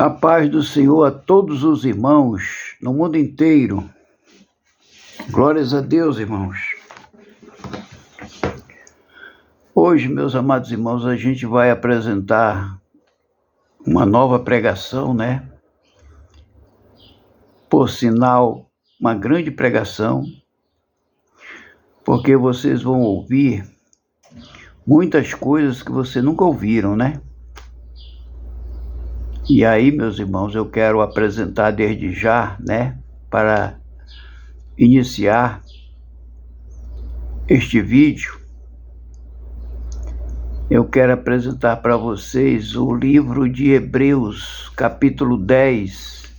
A paz do Senhor a todos os irmãos no mundo inteiro. Glórias a Deus, irmãos. Hoje, meus amados irmãos, a gente vai apresentar uma nova pregação, né? Por sinal, uma grande pregação, porque vocês vão ouvir muitas coisas que vocês nunca ouviram, né? E aí, meus irmãos, eu quero apresentar desde já, né, para iniciar este vídeo, eu quero apresentar para vocês o livro de Hebreus, capítulo 10,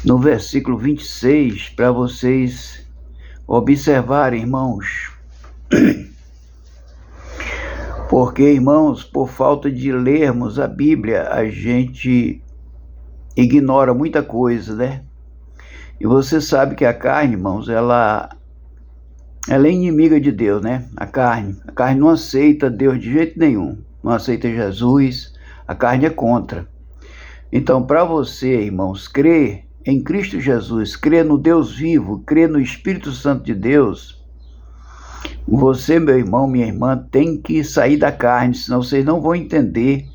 no versículo 26, para vocês observarem, irmãos. Porque, irmãos, por falta de lermos a Bíblia, a gente ignora muita coisa, né? E você sabe que a carne, irmãos, ela é inimiga de Deus, né? A carne não aceita Deus de jeito nenhum, não aceita Jesus, a carne é contra. Então, para você, irmãos, crer em Cristo Jesus, crer no Deus vivo, crer no Espírito Santo de Deus, você, meu irmão, minha irmã, tem que sair da carne, senão vocês não vão entender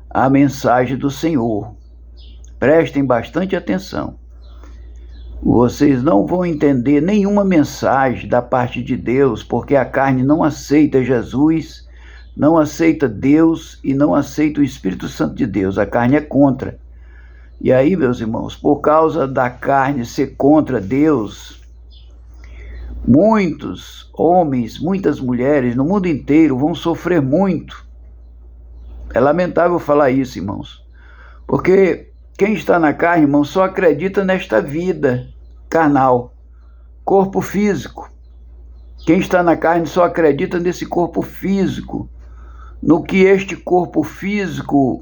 a mensagem do Senhor. Prestem bastante atenção. Vocês não vão entender nenhuma mensagem da parte de Deus, porque a carne não aceita Jesus, não aceita Deus e não aceita o Espírito Santo de Deus. A carne é contra. E aí, meus irmãos, por causa da carne ser contra Deus, muitos homens, muitas mulheres no mundo inteiro vão sofrer muito. É lamentável falar isso, irmãos. Porque quem está na carne, irmão, só acredita nesta vida carnal, corpo físico. Quem está na carne só acredita nesse corpo físico, no que este corpo físico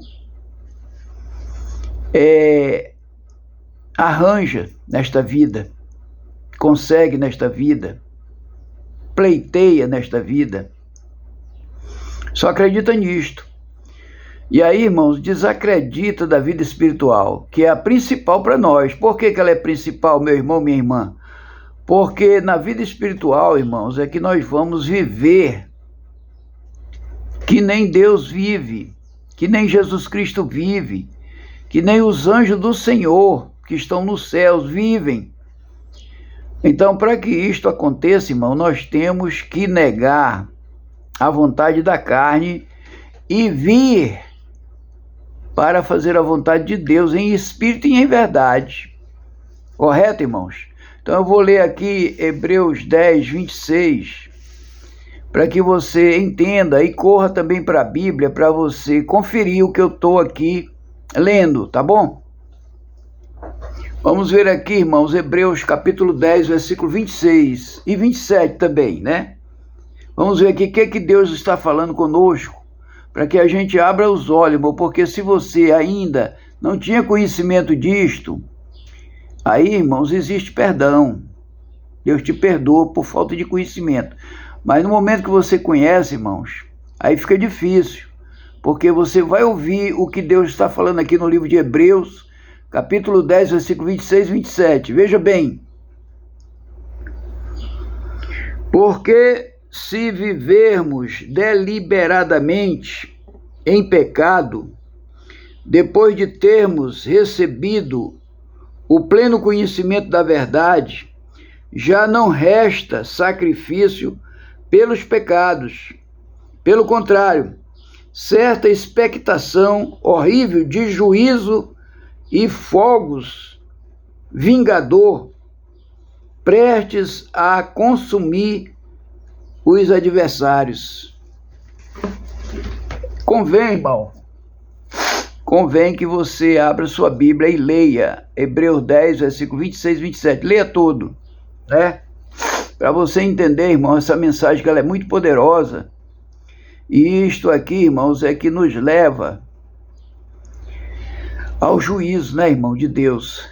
arranja nesta vida, consegue nesta vida, pleiteia nesta vida, só acredita nisto. E aí, irmãos, desacredita da vida espiritual, que é a principal para nós. Por que ela é principal, meu irmão, minha irmã? Porque na vida espiritual, irmãos, é que nós vamos viver que nem Deus vive, que nem Jesus Cristo vive, que nem os anjos do Senhor que estão nos céus vivem. Então, para que isto aconteça, irmão, nós temos que negar a vontade da carne e vir para fazer a vontade de Deus em espírito e em verdade. Correto, irmãos? Então, eu vou ler aqui Hebreus 10, 26, para que você entenda e corra também para a Bíblia, para você conferir o que eu estou aqui lendo, tá bom? Vamos ver aqui, irmãos, Hebreus capítulo 10, versículo 26 e 27 também, né? Vamos ver aqui o que Deus está falando conosco, para que a gente abra os olhos, irmão, porque se você ainda não tinha conhecimento disto, aí, irmãos, existe perdão. Deus te perdoa por falta de conhecimento. Mas no momento que você conhece, irmãos, aí fica difícil, porque você vai ouvir o que Deus está falando aqui no livro de Hebreus, capítulo 10, versículo 26 e 27. Veja bem. Porque se vivermos deliberadamente em pecado, depois de termos recebido o pleno conhecimento da verdade, já não resta sacrifício pelos pecados. Pelo contrário, certa expectação horrível de juízo e fogos vingador, prestes a consumir os adversários. Convém, irmão, convém que você abra sua Bíblia e leia Hebreus 10, versículo 26 e 27. Leia todo, né? Para você entender, irmão, essa mensagem que ela é muito poderosa. E isto aqui, irmãos, é que nos leva ao juízo, né, irmão, de Deus.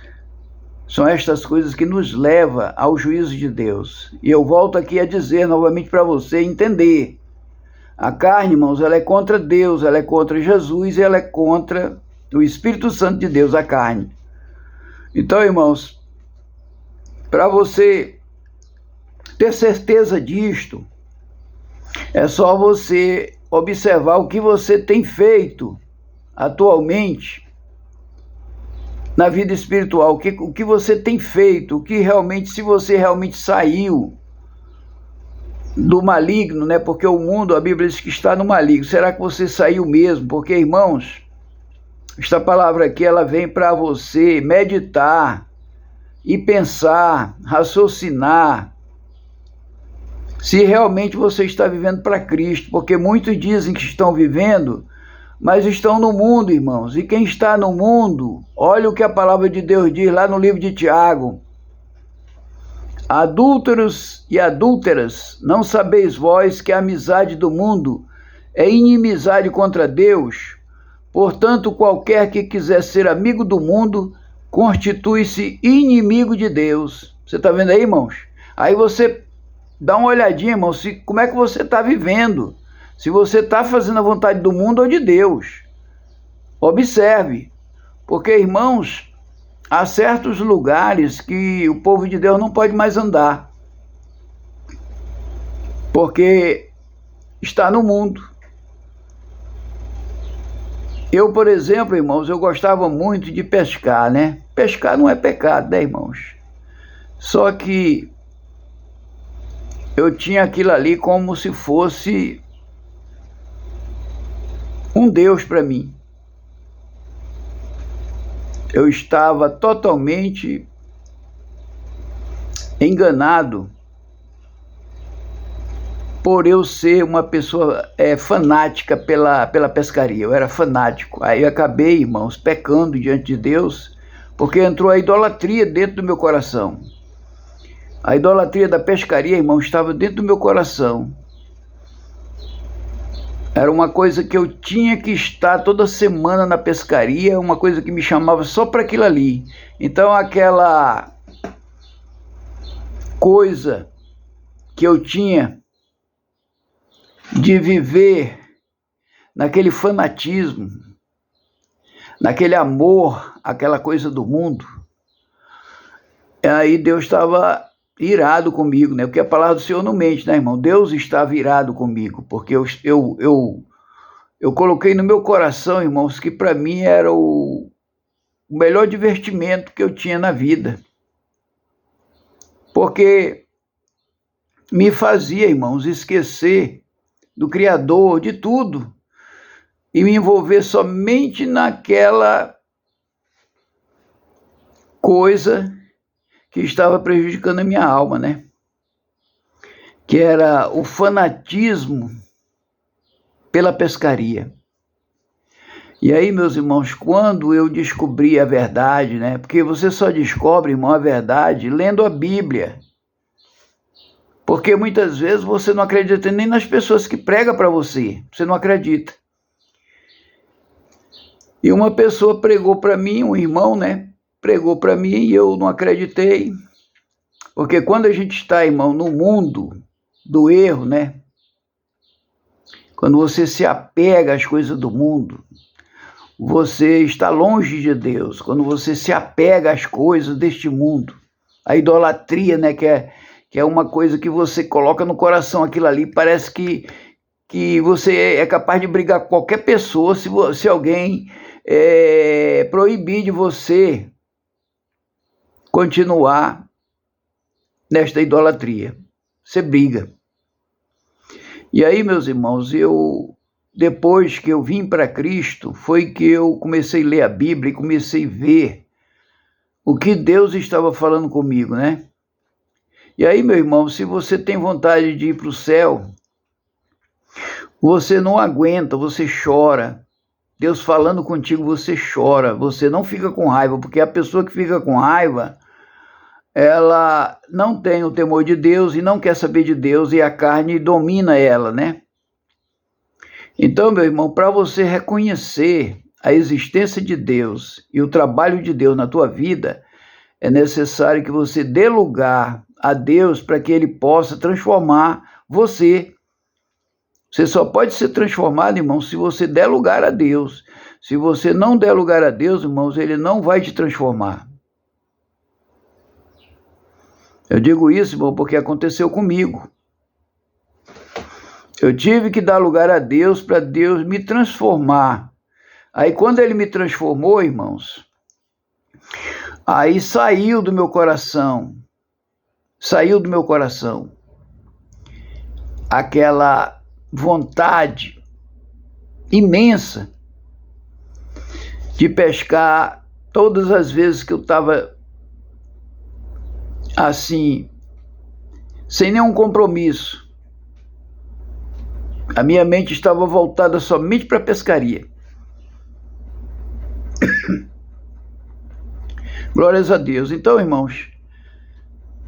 São estas coisas que nos levam ao juízo de Deus. E eu volto aqui a dizer novamente para você entender. A carne, irmãos, ela é contra Deus, ela é contra Jesus, ela é contra o Espírito Santo de Deus, a carne. Então, irmãos, para você ter certeza disto, é só você observar o que você tem feito atualmente na vida espiritual, o que você tem feito, o que realmente, se você realmente saiu do maligno, né? Porque o mundo, a Bíblia diz que está no maligno. Será que você saiu mesmo? Porque, irmãos, esta palavra aqui, ela vem para você meditar e pensar, raciocinar, se realmente você está vivendo para Cristo, porque muitos dizem que estão vivendo, mas estão no mundo, irmãos. E quem está no mundo, olha o que a palavra de Deus diz lá no livro de Tiago: adúlteros e adúlteras, não sabeis vós que a amizade do mundo é inimizade contra Deus? Portanto, qualquer que quiser ser amigo do mundo, constitui-se inimigo de Deus. Você está vendo aí, irmãos? Aí você dá uma olhadinha, irmão, como é que você está vivendo. Se você está fazendo a vontade do mundo ou de Deus. Observe. Porque, irmãos, há certos lugares que o povo de Deus não pode mais andar. Porque está no mundo. Eu, por exemplo, irmãos, eu gostava muito de pescar, né? Pescar não é pecado, né, irmãos? Só que eu tinha aquilo ali como se fosse um Deus para mim. Eu estava totalmente enganado por eu ser uma pessoa fanática pela pescaria. Eu era fanático. Aí eu acabei, irmãos, pecando diante de Deus, porque entrou a idolatria dentro do meu coração. A idolatria da pescaria, irmão, estava dentro do meu coração. Era uma coisa que eu tinha que estar toda semana na pescaria, uma coisa que me chamava só para aquilo ali. Então aquela coisa que eu tinha de viver naquele fanatismo, naquele amor, aquela coisa do mundo, aí Deus estava irado comigo, né? Porque a palavra do Senhor não mente, né, irmão? Deus estava irado comigo, porque eu coloquei no meu coração, irmãos, que para mim era o melhor divertimento que eu tinha na vida. Porque me fazia, irmãos, esquecer do Criador, de tudo, e me envolver somente naquela coisa que estava prejudicando a minha alma, né? Que era o fanatismo pela pescaria. E aí, meus irmãos, quando eu descobri a verdade, né? Porque você só descobre, irmão, a verdade lendo a Bíblia. Porque muitas vezes você não acredita nem nas pessoas que pregam para você. Você não acredita. E uma pessoa pregou para mim, um irmão, né? Pregou para mim e eu não acreditei. Porque quando a gente está, irmão, no mundo do erro, né? Quando você se apega às coisas do mundo, você está longe de Deus. Quando você se apega às coisas deste mundo, a idolatria, né? Que é uma coisa que você coloca no coração, aquilo ali, parece que você é capaz de brigar com qualquer pessoa se alguém proibir de você continuar nesta idolatria. Você briga. E aí, meus irmãos, depois que eu vim para Cristo, foi que eu comecei a ler a Bíblia e comecei a ver o que Deus estava falando comigo, né? E aí, meu irmão, se você tem vontade de ir para o céu, você não aguenta, você chora. Deus falando contigo, você chora, você não fica com raiva, porque a pessoa que fica com raiva, ela não tem o temor de Deus e não quer saber de Deus, e a carne domina ela, né? Então, meu irmão, para você reconhecer a existência de Deus e o trabalho de Deus na tua vida, é necessário que você dê lugar a Deus para que Ele possa transformar você. Você só pode ser transformado, irmão, se você der lugar a Deus. Se você não der lugar a Deus, irmãos, Ele não vai te transformar. Eu digo isso, irmão, porque aconteceu comigo. Eu tive que dar lugar a Deus para Deus me transformar. Aí quando Ele me transformou, irmãos, aí saiu do meu coração aquela vontade imensa de pescar todas as vezes que eu estava assim, sem nenhum compromisso. A minha mente estava voltada somente para a pescaria. Glórias a Deus. Então, irmãos,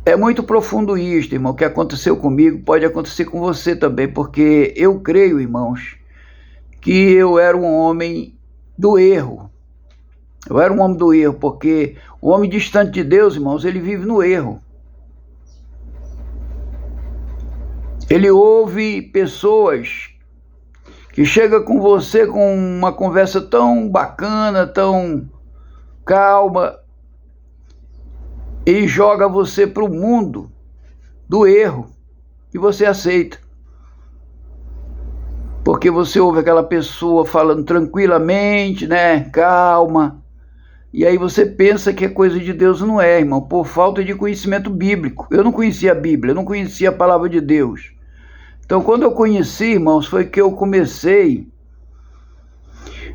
é muito profundo isto, irmão. O que aconteceu comigo pode acontecer com você também, porque eu creio, irmãos, que eu era um homem do erro. Eu era um homem do erro, porque o homem distante de Deus, irmãos, ele vive no erro. Ele ouve pessoas que chegam com você com uma conversa tão bacana, tão calma, e joga você para o mundo do erro, e você aceita. Porque você ouve aquela pessoa falando tranquilamente, né, calma, e aí você pensa que é coisa de Deus. Não é, irmão, por falta de conhecimento bíblico. Eu não conhecia a Bíblia, eu não conhecia a palavra de Deus. Então, quando eu conheci, irmãos, foi que eu comecei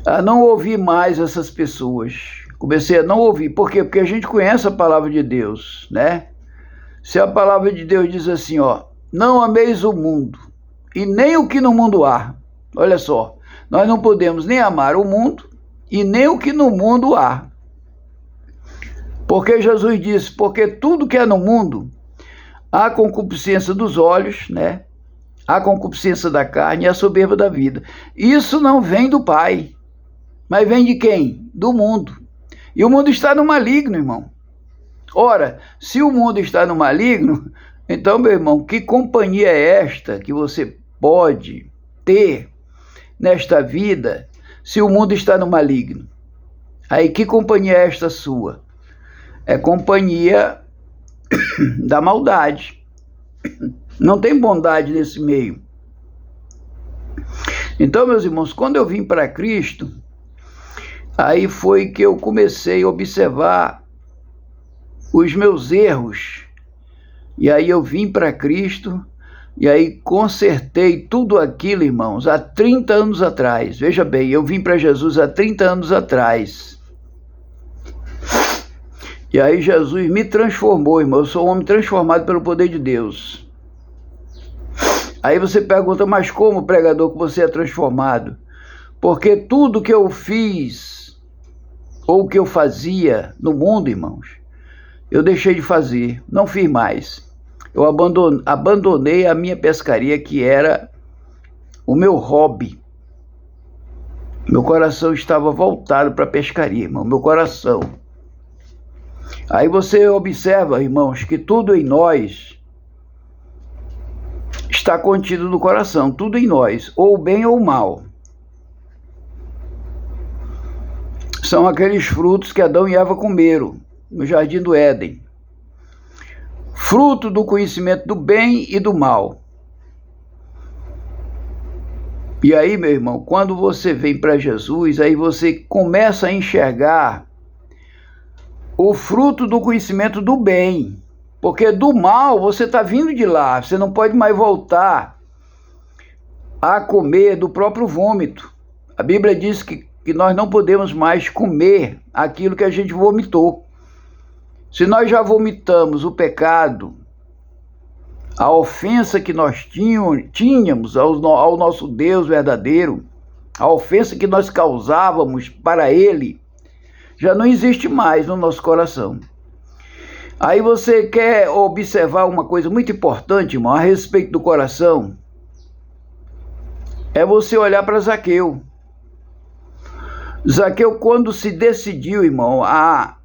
a não ouvir mais essas pessoas. Comecei a não ouvir. Por quê? Porque a gente conhece a palavra de Deus, né? Se a palavra de Deus diz assim, ó, não ameis o mundo, e nem o que no mundo há. Olha só, nós não podemos nem amar o mundo, e nem o que no mundo há. Porque Jesus disse, porque tudo que é no mundo, há concupiscência dos olhos, né? A concupiscência da carne e a soberba da vida. Isso não vem do Pai, mas vem de quem? Do mundo. E o mundo está no maligno, irmão. Ora, se o mundo está no maligno, então, meu irmão, que companhia é esta que você pode ter nesta vida se o mundo está no maligno? Aí, que companhia é esta sua? É companhia da maldade. Não tem bondade nesse meio. Então, meus irmãos, quando eu vim para Cristo, aí foi que eu comecei a observar os meus erros. E aí eu vim para Cristo, e aí consertei tudo aquilo, irmãos, há 30 anos atrás. Veja bem, eu vim para Jesus há 30 anos atrás. E aí Jesus me transformou, irmão. Eu sou um homem transformado pelo poder de Deus. Aí você pergunta, mas como, pregador, que você é transformado? Porque tudo que eu fiz, ou que eu fazia no mundo, irmãos, eu deixei de fazer, não fiz mais. Eu abandonei a minha pescaria, que era o meu hobby. Meu coração estava voltado para a pescaria, irmão, meu coração. Aí você observa, irmãos, que tudo em nós está contido no coração, tudo em nós, ou bem ou mal. São aqueles frutos que Adão e Eva comeram no jardim do Éden. Fruto do conhecimento do bem e do mal. E aí, meu irmão, quando você vem para Jesus, aí você começa a enxergar o fruto do conhecimento do bem. Porque do mal você está vindo de lá, você não pode mais voltar a comer do próprio vômito. A Bíblia diz que nós não podemos mais comer aquilo que a gente vomitou. Se nós já vomitamos o pecado, a ofensa que nós tínhamos ao nosso Deus verdadeiro, a ofensa que nós causávamos para Ele, já não existe mais no nosso coração. Aí você quer observar uma coisa muito importante, irmão, a respeito do coração, é você olhar para Zaqueu. Zaqueu, quando se decidiu, irmão, a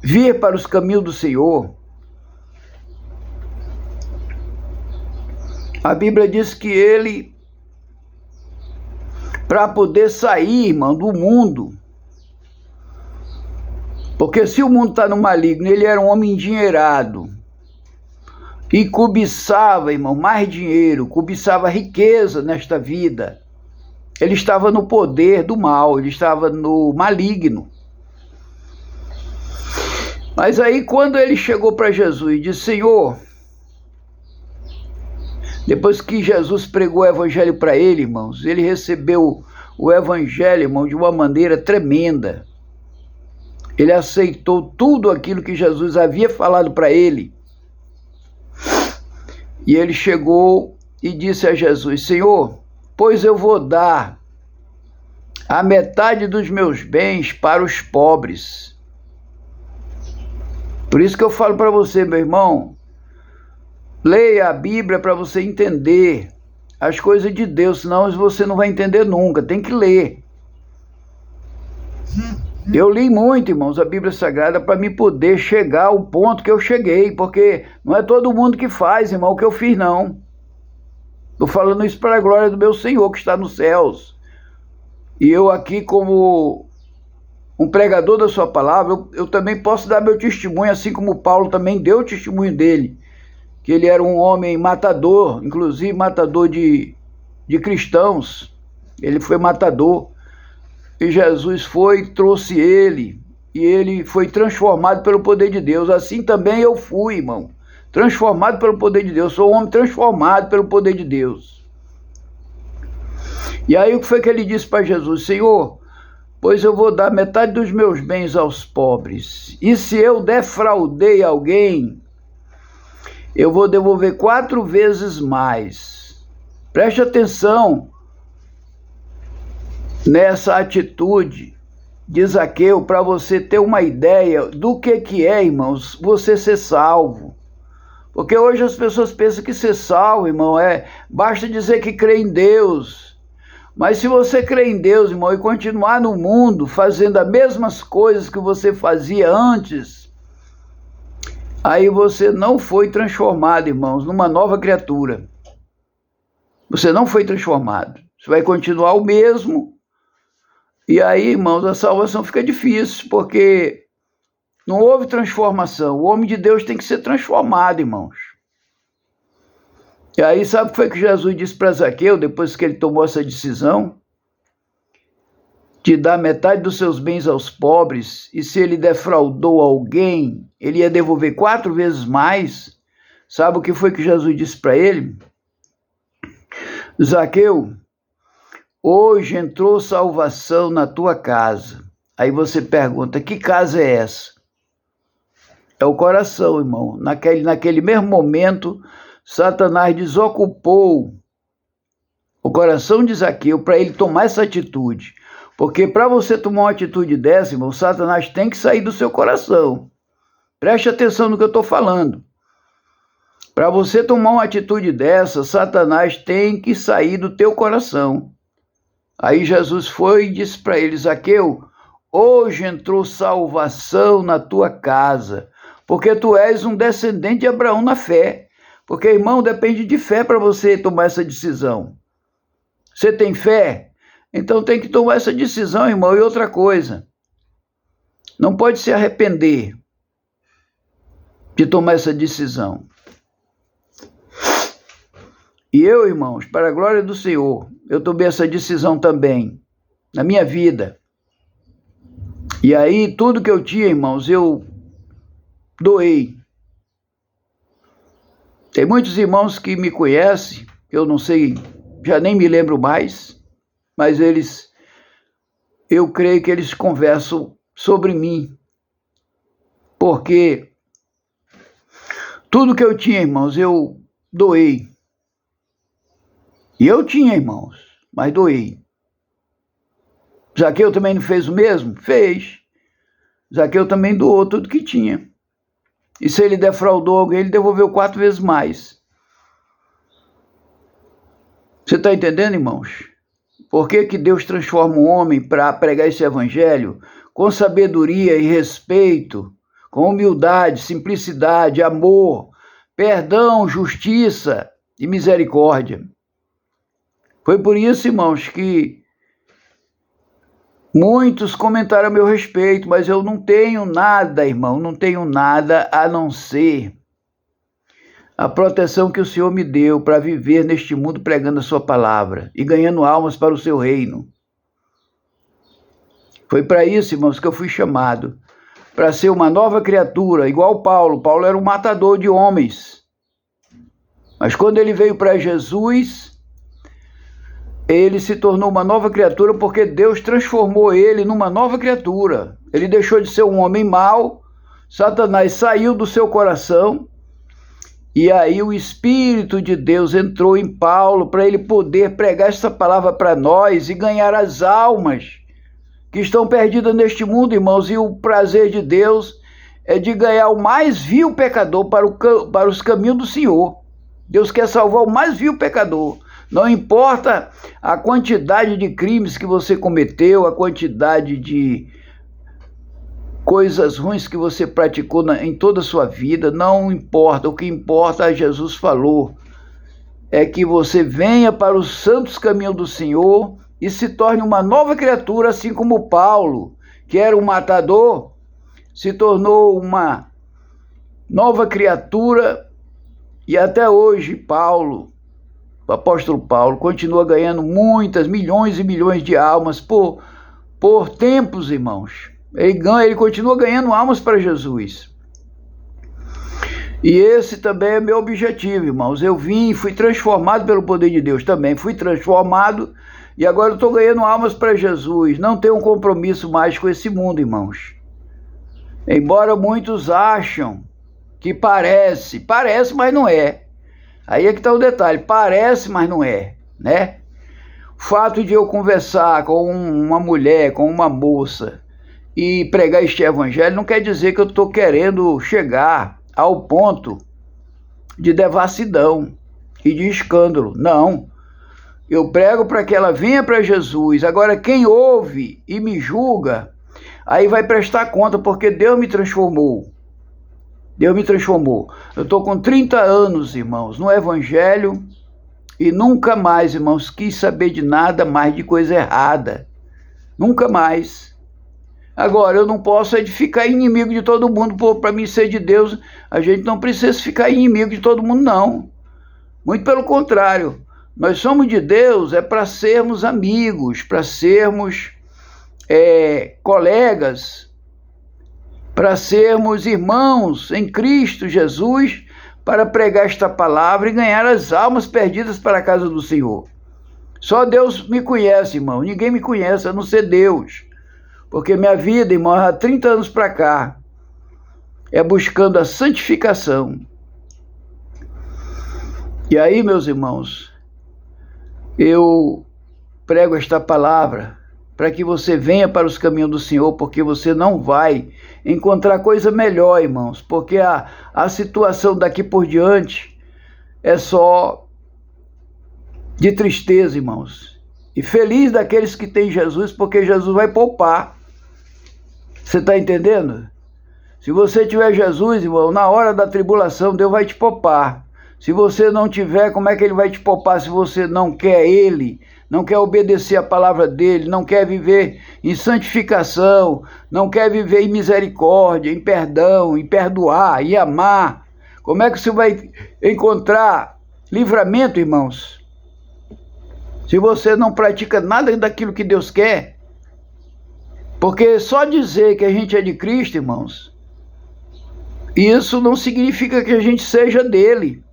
vir para os caminhos do Senhor, a Bíblia diz que ele para poder sair, irmão, do mundo. Porque se o mundo está no maligno, ele era um homem endinheirado e cobiçava, irmão, mais dinheiro, cobiçava riqueza nesta vida. Ele estava no poder do mal, ele estava no maligno. Mas aí quando ele chegou para Jesus e disse: Senhor, depois que Jesus pregou o evangelho para ele, irmãos, ele recebeu o evangelho, irmão, de uma maneira tremenda. Ele aceitou tudo aquilo que Jesus havia falado para ele. E ele chegou e disse a Jesus: Senhor, pois eu vou dar a metade dos meus bens para os pobres. Por isso que eu falo para você, meu irmão, leia a Bíblia para você entender as coisas de Deus, senão você não vai entender nunca, tem que ler. Eu li muito, irmãos, a Bíblia Sagrada para me poder chegar ao ponto que eu cheguei, porque não é todo mundo que faz, irmão, o que eu fiz, não. Estou falando isso para a glória do meu Senhor que está nos céus. E eu aqui, como um pregador da sua palavra, eu também posso dar meu testemunho, assim como Paulo também deu o testemunho dele, que ele era um homem matador, inclusive matador de cristãos. Ele foi matador. E Jesus foi, trouxe ele, e ele foi transformado pelo poder de Deus. Assim também eu fui, irmão, transformado pelo poder de Deus. Sou um homem transformado pelo poder de Deus. E aí o que foi que ele disse para Jesus? Senhor, pois eu vou dar metade dos meus bens aos pobres. E se eu defraudei alguém, eu vou devolver 4 vezes mais. Preste atenção nessa atitude de Zaqueu, para você ter uma ideia do que é, irmãos, você ser salvo. Porque hoje as pessoas pensam que ser salvo, irmão, basta dizer que crê em Deus. Mas se você crê em Deus, irmão, e continuar no mundo fazendo as mesmas coisas que você fazia antes, aí você não foi transformado, irmãos, numa nova criatura. Você não foi transformado. Você vai continuar o mesmo. E aí, irmãos, a salvação fica difícil, porque não houve transformação. O homem de Deus tem que ser transformado, irmãos. E aí, sabe o que foi que Jesus disse para Zaqueu, depois que ele tomou essa decisão? De dar metade dos seus bens aos pobres, e se ele defraudou alguém, ele ia devolver 4 vezes mais. Sabe o que foi que Jesus disse para ele? Zaqueu, hoje entrou salvação na tua casa. Aí você pergunta, que casa é essa? É o coração, irmão. Naquele mesmo momento, Satanás desocupou o coração de Zaqueu para ele tomar essa atitude. Porque para você tomar uma atitude dessa, irmão, Satanás tem que sair do seu coração. Preste atenção no que eu estou falando. Para você tomar uma atitude dessa, Satanás tem que sair do teu coração. Aí Jesus foi e disse para ele, Zaqueu, hoje entrou salvação na tua casa, porque tu és um descendente de Abraão na fé. Porque, irmão, depende de fé para você tomar essa decisão. Você tem fé? Então tem que tomar essa decisão, irmão. E outra coisa, não pode se arrepender de tomar essa decisão. E eu, irmãos, para a glória do Senhor, eu tomei essa decisão também, na minha vida. E aí, tudo que eu tinha, irmãos, eu doei. Tem muitos irmãos que me conhecem, que eu não sei, já nem me lembro mais, mas eu creio que eles conversam sobre mim. Porque tudo que eu tinha, irmãos, eu doei. E eu tinha, irmãos, mas doei. Zaqueu também não fez o mesmo? Fez. Zaqueu também doou tudo que tinha. E se ele defraudou alguém, ele devolveu 4 vezes mais. Você está entendendo, irmãos? Por que Deus transforma um homem para pregar esse evangelho com sabedoria e respeito, com humildade, simplicidade, amor, perdão, justiça e misericórdia? Foi por isso, irmãos, que Muitos comentaram a meu respeito, mas eu não tenho nada, irmão, não tenho nada a não ser a proteção que o Senhor me deu para viver neste mundo pregando a sua palavra e ganhando almas para o seu reino. Foi para isso, irmãos, que eu fui chamado, para ser uma nova criatura, igual Paulo. Paulo era um matador de homens. Mas quando ele veio para Jesus, ele se tornou uma nova criatura porque Deus transformou ele numa nova criatura. Ele deixou de ser um homem mau, Satanás saiu do seu coração, e aí o Espírito de Deus entrou em Paulo para ele poder pregar essa palavra para nós e ganhar as almas que estão perdidas neste mundo, irmãos. E o prazer de Deus é de ganhar o mais vil pecador para os caminhos do Senhor. Deus quer salvar o mais vil pecador. Não importa a quantidade de crimes que você cometeu, a quantidade de coisas ruins que você praticou em toda a sua vida, não importa. O que importa, Jesus falou, é que você venha para os santos caminhos do Senhor e se torne uma nova criatura, assim como Paulo, que era um matador, se tornou uma nova criatura. E até hoje Paulo, o apóstolo Paulo, continua ganhando muitas, milhões e milhões de almas por tempos, irmãos. Ele continua ganhando almas para Jesus. E esse também é meu objetivo, irmãos. Eu fui transformado pelo poder de Deus também. Fui transformado e agora eu estou ganhando almas para Jesus. Não tenho um compromisso mais com esse mundo, irmãos. Embora muitos acham que parece, mas não é. Aí é que está o detalhe, parece, mas não é, né? O fato de eu conversar com uma mulher, com uma moça e pregar este evangelho não quer dizer que eu estou querendo chegar ao ponto de devassidão e de escândalo. Não. Eu prego para que ela venha para Jesus. Agora, quem ouve e me julga, aí vai prestar conta, porque Deus me transformou. Deus me transformou. Eu estou com 30 anos, irmãos, no evangelho e nunca mais, irmãos, quis saber de nada mais de coisa errada. Nunca mais. Agora, eu não posso ficar inimigo de todo mundo. Para mim ser de Deus, a gente não precisa ficar inimigo de todo mundo, não. Muito pelo contrário. Nós somos de Deus para sermos amigos, para sermos colegas, para sermos irmãos em Cristo Jesus, para pregar esta palavra e ganhar as almas perdidas para a casa do Senhor. Só Deus me conhece, irmão. Ninguém me conhece, a não ser Deus. Porque minha vida, irmão, há 30 anos para cá, é buscando a santificação. E aí, meus irmãos, eu prego esta palavra para que você venha para os caminhos do Senhor, porque você não vai encontrar coisa melhor, irmãos, porque a situação daqui por diante é só de tristeza, irmãos. E feliz daqueles que têm Jesus, porque Jesus vai poupar. Você está entendendo? Se você tiver Jesus, irmão, na hora da tribulação, Deus vai te poupar. Se você não tiver, como é que Ele vai te poupar se você não quer Ele, não quer obedecer a palavra dEle, não quer viver em santificação, não quer viver em misericórdia, em perdão, em perdoar, em amar? Como é que você vai encontrar livramento, irmãos, se você não pratica nada daquilo que Deus quer? Porque só dizer que a gente é de Cristo, irmãos, isso não significa que a gente seja dele.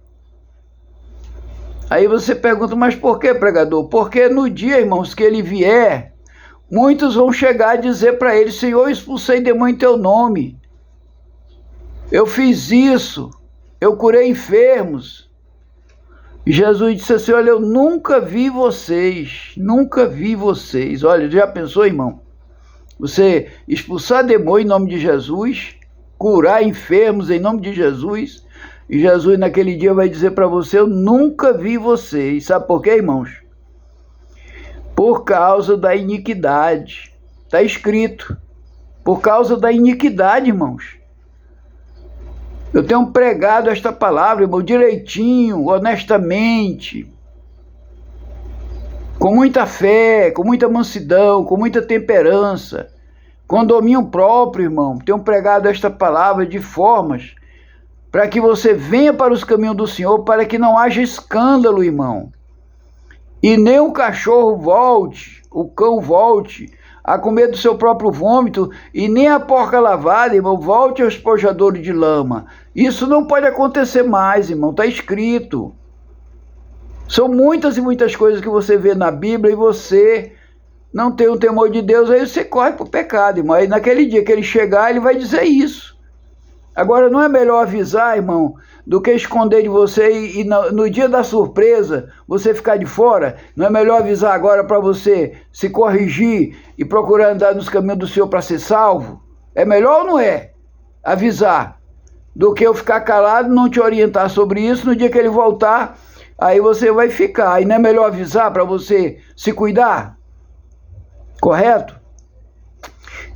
Aí você pergunta, mas por que, pregador? Porque no dia, irmãos, que ele vier, muitos vão chegar a dizer para ele: Senhor, eu expulsei demônio em teu nome. Eu fiz isso. Eu curei enfermos. E Jesus disse assim: olha, eu nunca vi vocês. Nunca vi vocês. Olha, já pensou, irmão? Você expulsar demônio em nome de Jesus, curar enfermos em nome de Jesus, e Jesus naquele dia vai dizer para você: eu nunca vi vocês. Sabe por quê, irmãos? Por causa da iniquidade. Está escrito. Por causa da iniquidade, irmãos. Eu tenho pregado esta palavra, irmão, direitinho, honestamente. com muita fé, com muita mansidão, com muita temperança, com domínio próprio, irmão. Tenho pregado esta palavra de formas para que você venha para os caminhos do Senhor, para que não haja escândalo, irmão. E nem o cachorro volte, o cão volte a comer do seu próprio vômito, e nem a porca lavada, irmão, volte aos pojadores de lama. Isso não pode acontecer mais, irmão, está escrito. São muitas e muitas coisas que você vê na Bíblia e você não tem o temor de Deus, aí você corre para o pecado, irmão. Aí naquele dia que ele chegar, ele vai dizer isso. Agora, não é melhor avisar, irmão, do que esconder de você e no dia da surpresa você ficar de fora? Não é melhor avisar agora para você se corrigir e procurar andar nos caminhos do Senhor para ser salvo? É melhor ou não é? Avisar, do que eu ficar calado, não te orientar sobre isso, no dia que ele voltar, aí você vai ficar. E não é melhor avisar para você se cuidar? Correto?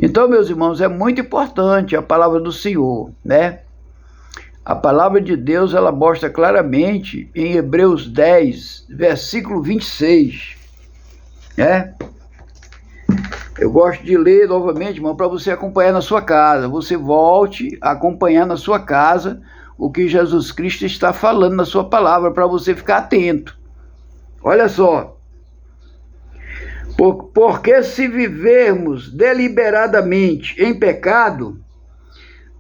Então, meus irmãos, é muito importante a palavra do Senhor, né? A palavra de Deus, ela mostra claramente em Hebreus 10, versículo 26, né? Eu gosto de ler novamente, irmão, para você acompanhar na sua casa. Você volte a acompanhar na sua casa o que Jesus Cristo está falando na sua palavra, para você ficar atento. Olha só. Porque se vivermos deliberadamente em pecado,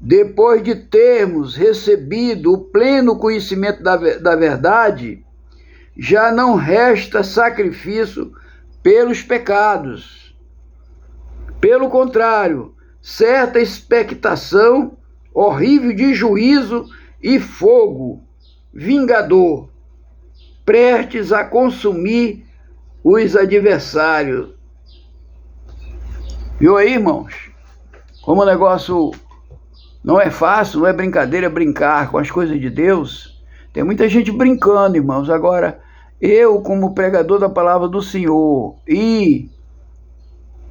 depois de termos recebido o pleno conhecimento da verdade, já não resta sacrifício pelos pecados. Pelo contrário, certa expectação horrível de juízo e fogo vingador, prestes a consumir os adversários. Viu aí, irmãos? Como o negócio não é fácil, não é brincadeira brincar com as coisas de Deus. Tem muita gente brincando, irmãos. Agora, eu, como pregador da palavra do Senhor, e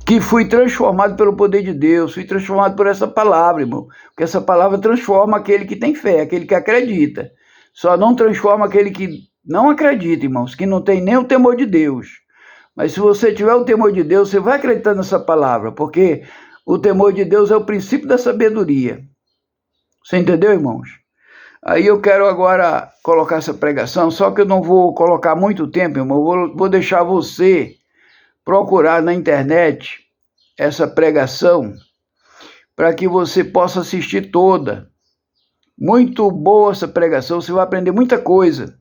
que fui transformado pelo poder de Deus, fui transformado por essa palavra, irmão. Porque essa palavra transforma aquele que tem fé, aquele que acredita. Só não transforma aquele que não acredita, irmãos, que não tem nem o temor de Deus. Mas se você tiver o temor de Deus, você vai acreditar nessa palavra, porque o temor de Deus é o princípio da sabedoria. Você entendeu, irmãos? Aí eu quero agora colocar essa pregação, só que eu não vou colocar muito tempo, irmão. Vou deixar você procurar na internet essa pregação para que você possa assistir toda. Muito boa essa pregação, você vai aprender muita coisa.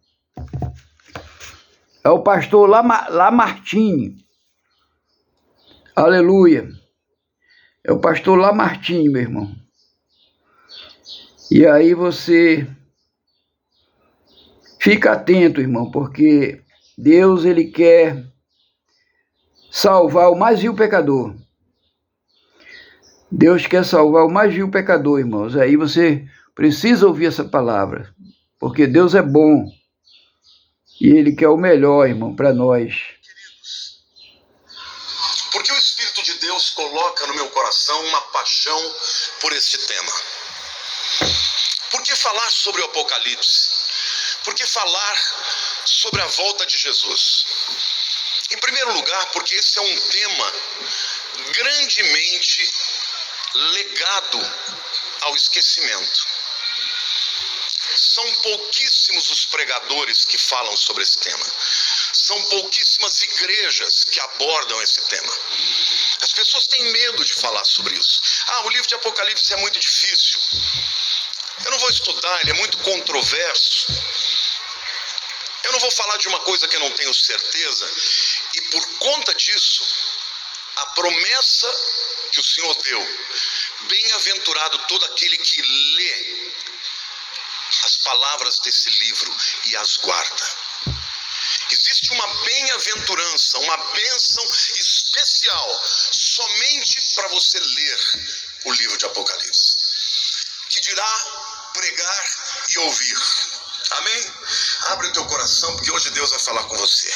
É o pastor Lamartine. Aleluia. É o pastor Lamartine, meu irmão. E aí você fica atento, irmão, porque Deus, ele quer salvar o mais vil pecador. Deus quer salvar o mais vil pecador, irmãos. Aí você precisa ouvir essa palavra, porque Deus é bom. E Ele quer o melhor, irmão, para nós. Porque o Espírito de Deus coloca no meu coração uma paixão por este tema. Por que falar sobre o Apocalipse? Por que falar sobre a volta de Jesus? Em primeiro lugar, porque esse é um tema grandemente legado ao esquecimento. São pouquíssimos os pregadores que falam sobre esse tema. São pouquíssimas igrejas que abordam esse tema. As pessoas têm medo de falar sobre isso. O livro de Apocalipse é muito difícil. Eu não vou estudar, ele é muito controverso. Eu não vou falar de uma coisa que eu não tenho certeza. E por conta disso, a promessa que o Senhor deu, bem-aventurado todo aquele que lê as palavras desse livro e as guarda. Existe uma bem-aventurança, uma bênção especial somente para você ler o livro de Apocalipse, que dirá pregar e ouvir. Amém? Abre o teu coração, porque hoje Deus vai falar com você.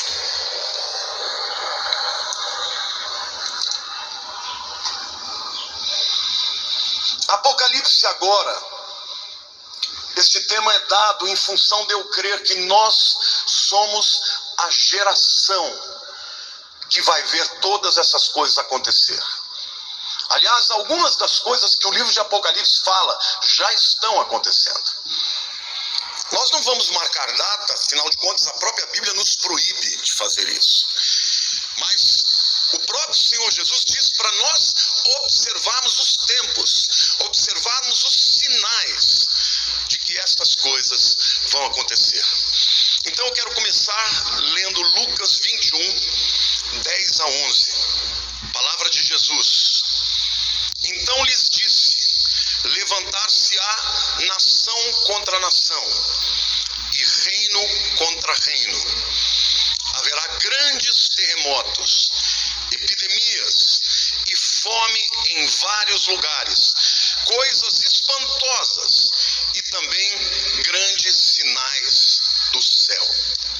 Apocalipse agora, este tema é dado em função de eu crer que nós somos a geração que vai ver todas essas coisas acontecer. Aliás, algumas das coisas que o livro de Apocalipse fala já estão acontecendo. Nós não vamos marcar data, afinal de contas, a própria Bíblia nos proíbe de fazer isso. Mas o próprio Senhor Jesus diz para nós observarmos os tempos, observarmos os sinais de que estas coisas vão acontecer. Então eu quero começar lendo Lucas 21, 10 a 11. Palavra de Jesus. Então lhes disse: levantar-se-á nação contra nação, e reino contra reino. Haverá grandes terremotos, epidemias e fome em vários lugares, coisas espantosas e também grandes sinais do céu.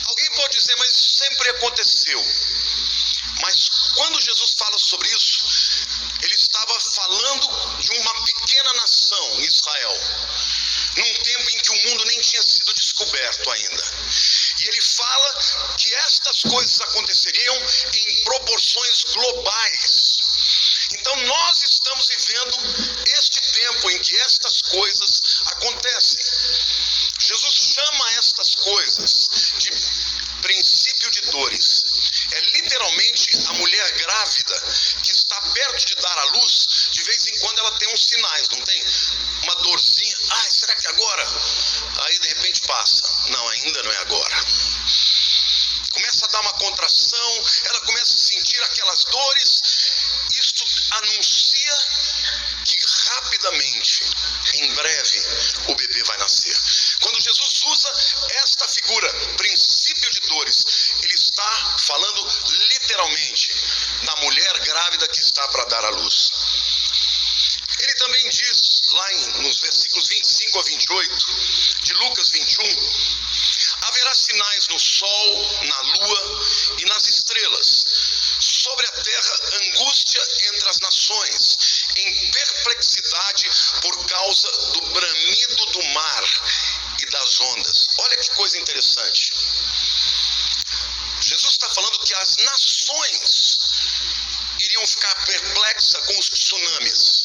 Alguém pode dizer, mas isso sempre aconteceu. Mas quando Jesus fala sobre isso, ele estava falando de uma pequena nação, Israel, num tempo em que o mundo nem tinha sido descoberto ainda. E ele fala que estas coisas aconteceriam em proporções globais. Então nós estamos vivendo este tempo em que estas coisas acontecem. Jesus chama estas coisas de princípio de dores. É literalmente a mulher grávida que está perto de dar à luz, de vez em quando ela tem uns sinais, não tem? Uma dorzinha, será que agora? Aí de repente passa. Não, ainda não é agora. Começa a dar uma contração, ela começa a sentir aquelas dores. Isto anuncia que rapidamente, em breve, o bebê vai nascer. Quando Jesus usa esta figura, princípio de dores, ele está falando literalmente da mulher grávida que está para dar à luz. Ele também diz, lá nos versículos 25 a 28, de Lucas 21, haverá sinais no sol, na lua e nas estrelas. Sobre a terra, angústia entre as nações, em perplexidade por causa do bramido do mar e das ondas. Olha que coisa interessante. Jesus está falando que as nações iriam ficar perplexas com os tsunamis.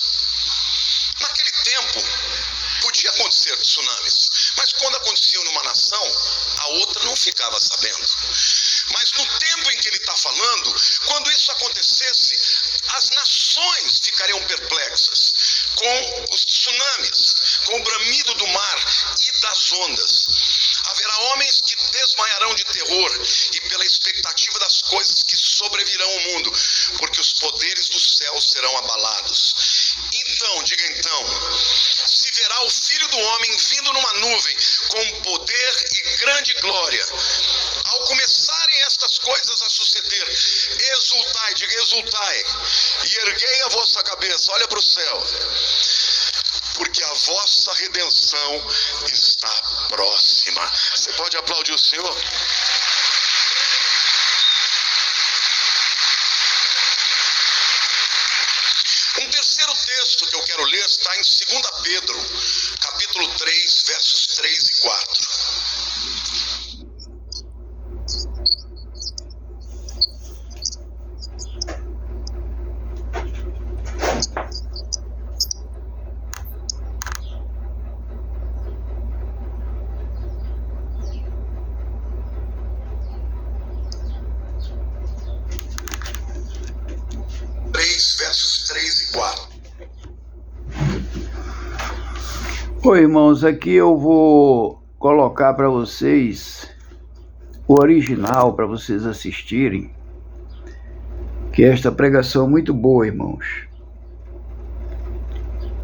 Naquele tempo, podia acontecer tsunamis, mas quando aconteciam numa nação, a outra não ficava sabendo. Mas no tempo em que ele está falando, quando isso acontecesse, as nações ficariam perplexas com os tsunamis, com o bramido do mar e das ondas. Haverá homens que desmaiarão de terror e pela expectativa das coisas que sobrevirão ao mundo, porque os poderes do céu serão abalados. Então, diga então, se verá o Filho do Homem vindo numa nuvem com poder e grande glória. Ao começarem estas coisas a suceder, exultai, diga exultai, e erguei a vossa cabeça, olha para o céu, porque a vossa redenção está próxima. Você pode aplaudir o Senhor? Um terceiro texto que eu quero ler está em 2 Pedro, capítulo 3, versos 3 e 4. Versos 3 e 4. Oi, irmãos, aqui eu vou colocar para vocês o original para vocês assistirem, que esta pregação é muito boa, irmãos.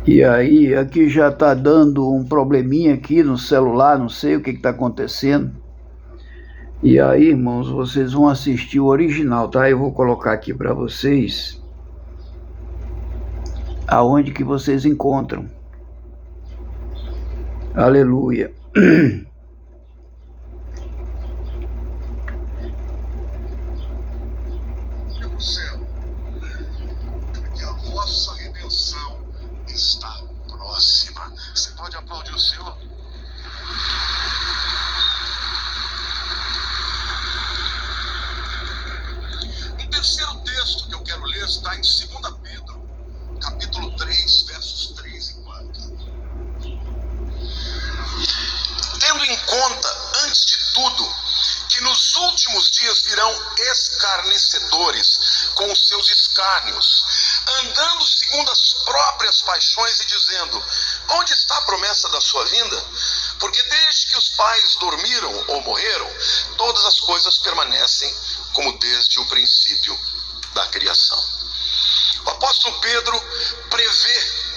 E aí, aqui já está dando um probleminha aqui no celular, não sei o que está acontecendo. E aí, irmãos, vocês vão assistir o original, tá? Eu vou colocar aqui para vocês aonde que vocês encontram. Aleluia. O céu, porque a vossa redenção está próxima. Você pode aplaudir o Senhor? Um terceiro está em 2 Pedro, capítulo 3, versos 3 e 4. Tendo em conta, antes de tudo, que nos últimos dias virão escarnecedores com os seus escárnios, andando segundo as próprias paixões e dizendo: onde está a promessa da sua vinda? Porque desde que os pais dormiram ou morreram, todas as coisas permanecem como desde o princípio da criação. O apóstolo Pedro prevê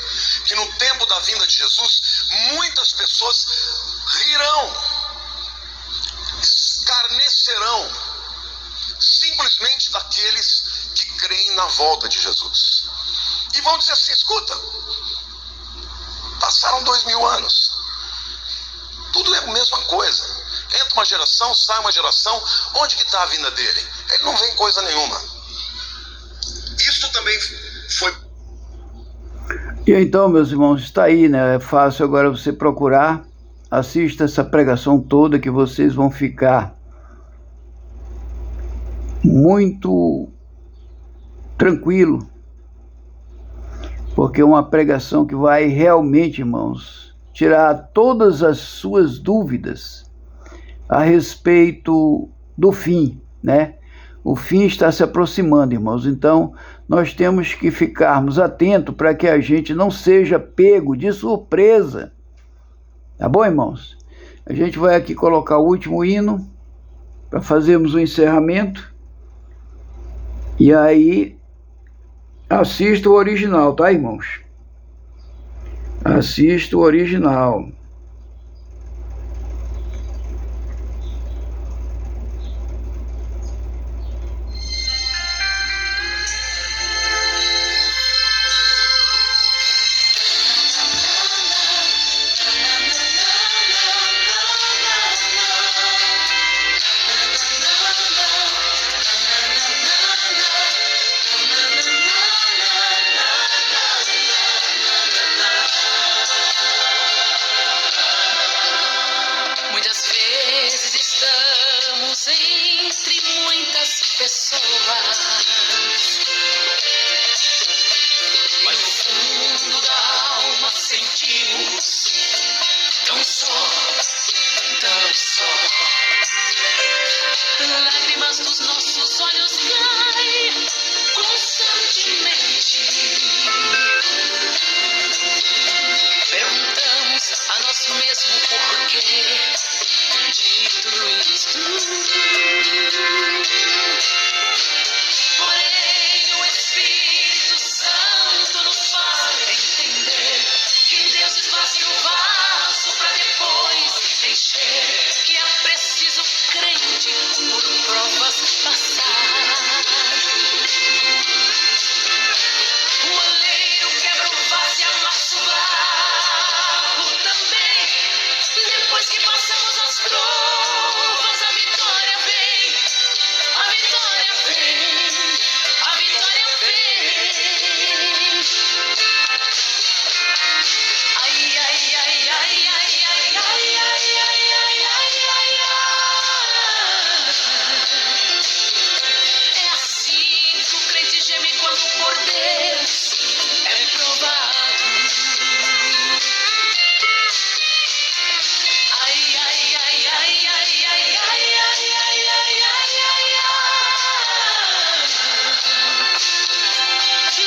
que no tempo da vinda de Jesus, muitas pessoas rirão, escarnecerão, simplesmente daqueles que creem na volta de Jesus. E vão dizer assim: escuta, passaram 2000 anos, tudo é a mesma coisa. Entra uma geração, sai uma geração, onde que está a vinda dele? Ele não vem coisa nenhuma. Isso também foi... E então, meus irmãos, está aí, né? É fácil agora você procurar, assista essa pregação toda que vocês vão ficar muito tranquilo, porque é uma pregação que vai realmente, irmãos, tirar todas as suas dúvidas a respeito do fim, né? O fim está se aproximando, irmãos, então nós temos que ficarmos atentos para que a gente não seja pego de surpresa. Tá bom, irmãos? A gente vai aqui colocar o último hino para fazermos o encerramento. E aí, assista o original, tá, irmãos? Assista o original. Entre muitas pessoas, mas no fundo da alma sentimos tão só, lágrimas dos nossos olhos caem constantemente. Perguntamos a nós mesmos porquê de tudo isto. Porém, o Espírito Santo nos faz entender que Deus esvazia o vaso para depois encher, que é preciso crente por provas passar. O oleiro quebra o vaso e amassa o barro também. Depois que passamos as provas, a vitória vem, a vitória vem, a vitória vem. Ai, ai, ai, ai, ai, ai, ai, ai, ai, ai, ai, ai. É assim que o crente geme quando por Deus é provado. Ai, ai, ai, ai, ai, ai, ai, ai, ai, ai, ai, ai, ai.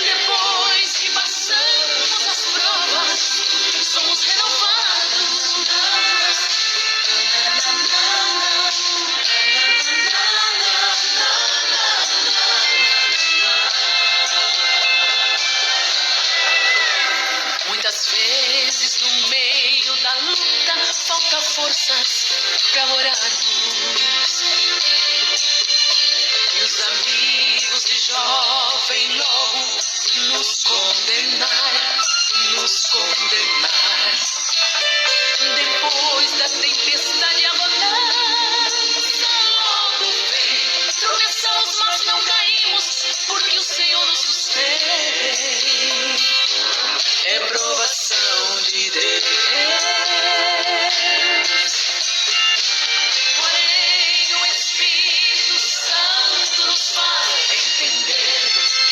Depois que passamos as provas, somos renovados. Muitas vezes no meio da luta falta forças para orarmos. E os amigos de jovem logo nos condenar, nos condenar. Depois da tempestade a bonança logo vem. Tropeçamos, mas não caímos, porque o Senhor nos sustém. É provação de Deus. Porém, o Espírito Santo nos faz entender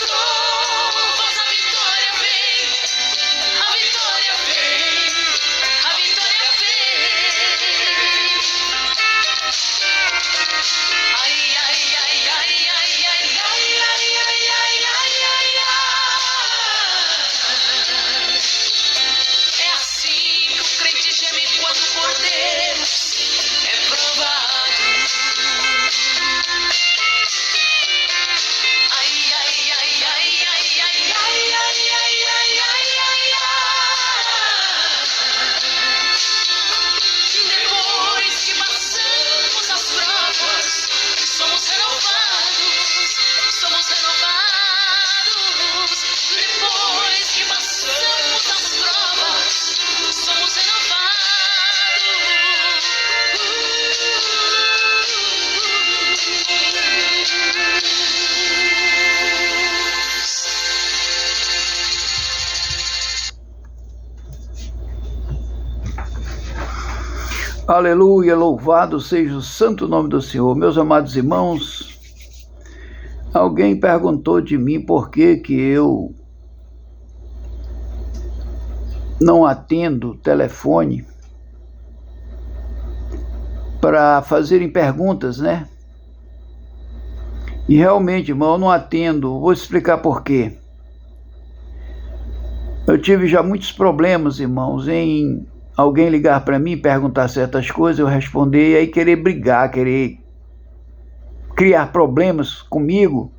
trovas, a vitória vem, a vitória vem, a vitória vem. Ai, ai, ai, ai, ai, ai, ai, ai, ai, ai, ai, ai, ai. É assim que o crente geme quando o cordeiro é provado. Ai, ai, ai, ai, ai, ai, ai, ai, ai, ai, ai, ai, ai. Depois que passamos as provas, somos renovados, somos renovados. Depois que passamos as provas, somos Aleluia, louvado seja o santo nome do Senhor. Meus amados irmãos, alguém perguntou de mim por que eu não atendo o telefone para fazerem perguntas, né? E realmente, irmão, eu não atendo. Vou explicar por quê. Eu tive já muitos problemas, irmãos, em alguém ligar para mim, perguntar certas coisas, eu responder e aí querer brigar, querer criar problemas comigo.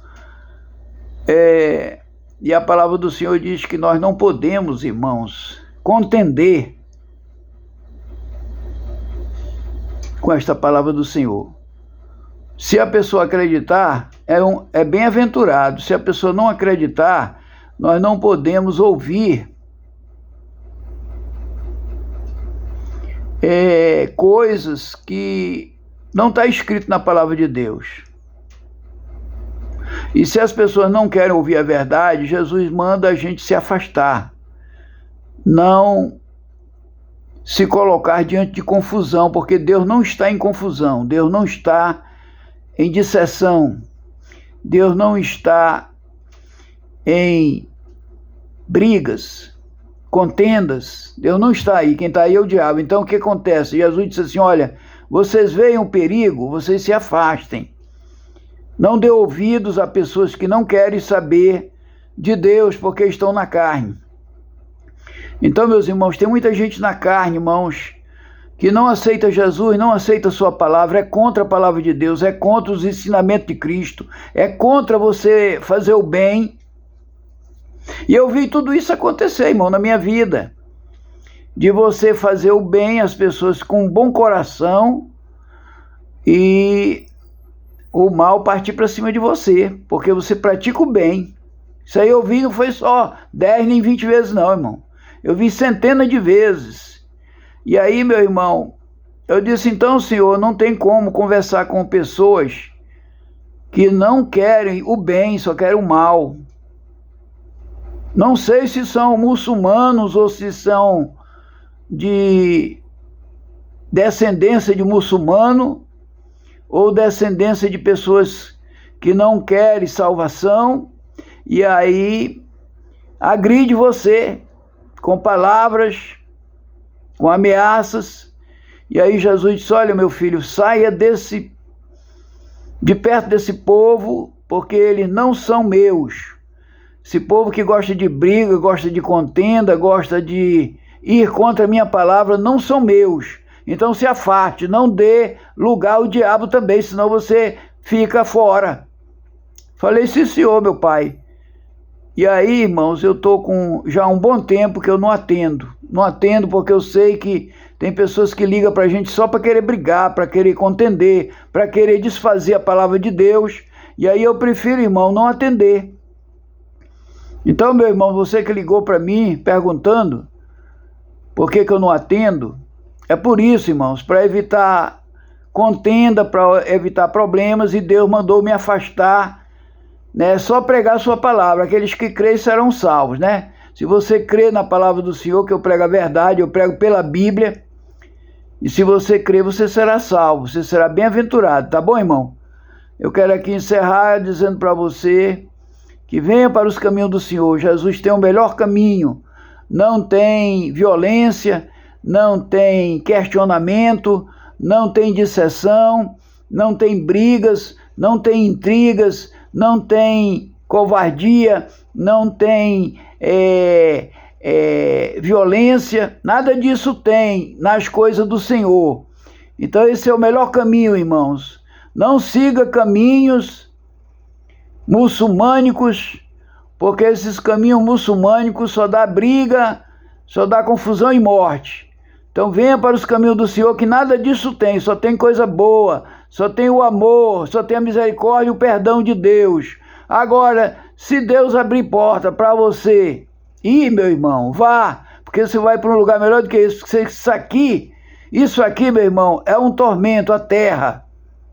E a palavra do Senhor diz que nós não podemos, irmãos, contender com esta palavra do Senhor. Se a pessoa acreditar, é bem-aventurado. Se a pessoa não acreditar, nós não podemos ouvir coisas que não está escrito na palavra de Deus. E se as pessoas não querem ouvir a verdade, Jesus manda a gente se afastar, não se colocar diante de confusão, porque Deus não está em confusão, Deus não está em disseção, Deus não está em brigas, contendas. Deus não está aí, quem está aí é o diabo. Então o que acontece? Jesus disse assim: olha, vocês veem um perigo, vocês se afastem. Não dê ouvidos a pessoas que não querem saber de Deus porque estão na carne. Então, meus irmãos, tem muita gente na carne, irmãos, que não aceita Jesus, não aceita a sua palavra, é contra a palavra de Deus, é contra os ensinamentos de Cristo, é contra você fazer o bem. E eu vi tudo isso acontecer, irmão, na minha vida. De você fazer o bem às pessoas com um bom coração e o mal partir para cima de você, porque você pratica o bem. Isso aí eu vi, não foi só 10 nem 20 vezes não, irmão. Eu vi centenas de vezes. E aí, meu irmão, eu disse: então, Senhor, não tem como conversar com pessoas que não querem o bem, só querem o mal. Não sei se são muçulmanos ou se são de descendência de muçulmano ou descendência de pessoas que não querem salvação, e aí agride você com palavras, com ameaças. E aí Jesus disse: olha, meu filho, saia de perto desse povo, porque eles não são meus. Esse povo que gosta de briga, gosta de contenda, gosta de ir contra a minha palavra, não são meus. Então se afaste, não dê lugar ao diabo também, senão você fica fora. Falei: sim, senhor, meu pai. E aí, irmãos, eu estou com já um bom tempo que eu não atendo. Não atendo porque eu sei que tem pessoas que ligam para a gente só para querer brigar, para querer contender, para querer desfazer a palavra de Deus. E aí eu prefiro, irmão, não atender. Então, meu irmão, você que ligou para mim perguntando por que eu não atendo, é por isso, irmãos, para evitar contenda, para evitar problemas, e Deus mandou me afastar, né? Só pregar a sua palavra, aqueles que creem serão salvos, né? Se você crê na palavra do Senhor, que eu prego a verdade, eu prego pela Bíblia, e se você crer, você será salvo, você será bem-aventurado, tá bom, irmão? Eu quero aqui encerrar dizendo para você que venha para os caminhos do Senhor. Jesus tem o melhor caminho, não tem violência, não tem questionamento, não tem dissensão, não tem brigas, não tem intrigas, não tem covardia, não tem violência, nada disso tem nas coisas do Senhor. Então esse é o melhor caminho, irmãos. Não siga caminhos muçulmânicos, porque esses caminhos muçulmânicos só dá briga, só dá confusão e morte. Então venha para os caminhos do Senhor, que nada disso tem, só tem coisa boa, só tem o amor, só tem a misericórdia e o perdão de Deus. Agora, se Deus abrir porta para você ir, meu irmão, vá, porque você vai para um lugar melhor do que isso. Isso aqui, meu irmão, é um tormento, a Terra.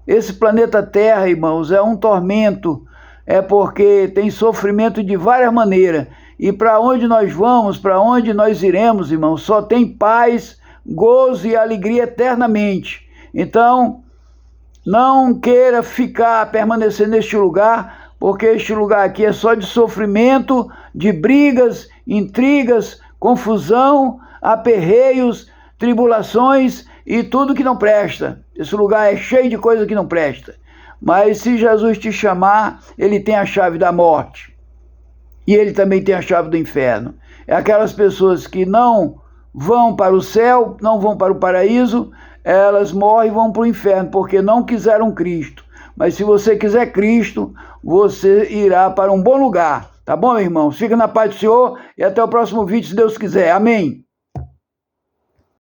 Esse planeta Terra, irmãos, é um tormento, é porque tem sofrimento de várias maneiras. E para onde nós vamos, para onde nós iremos, irmãos, só tem paz, gozo e alegria eternamente. Então, não queira permanecer neste lugar, porque este lugar aqui é só de sofrimento, de brigas, intrigas, confusão, aperreios, tribulações e tudo que não presta. Esse lugar é cheio de coisa que não presta. Mas se Jesus te chamar, ele tem a chave da morte. E ele também tem a chave do inferno. É aquelas pessoas que não vão para o céu, não vão para o paraíso, elas morrem e vão para o inferno, porque não quiseram Cristo. Mas se você quiser Cristo, você irá para um bom lugar. Tá bom, meu irmão? Fica na paz do Senhor e até o próximo vídeo, se Deus quiser. Amém.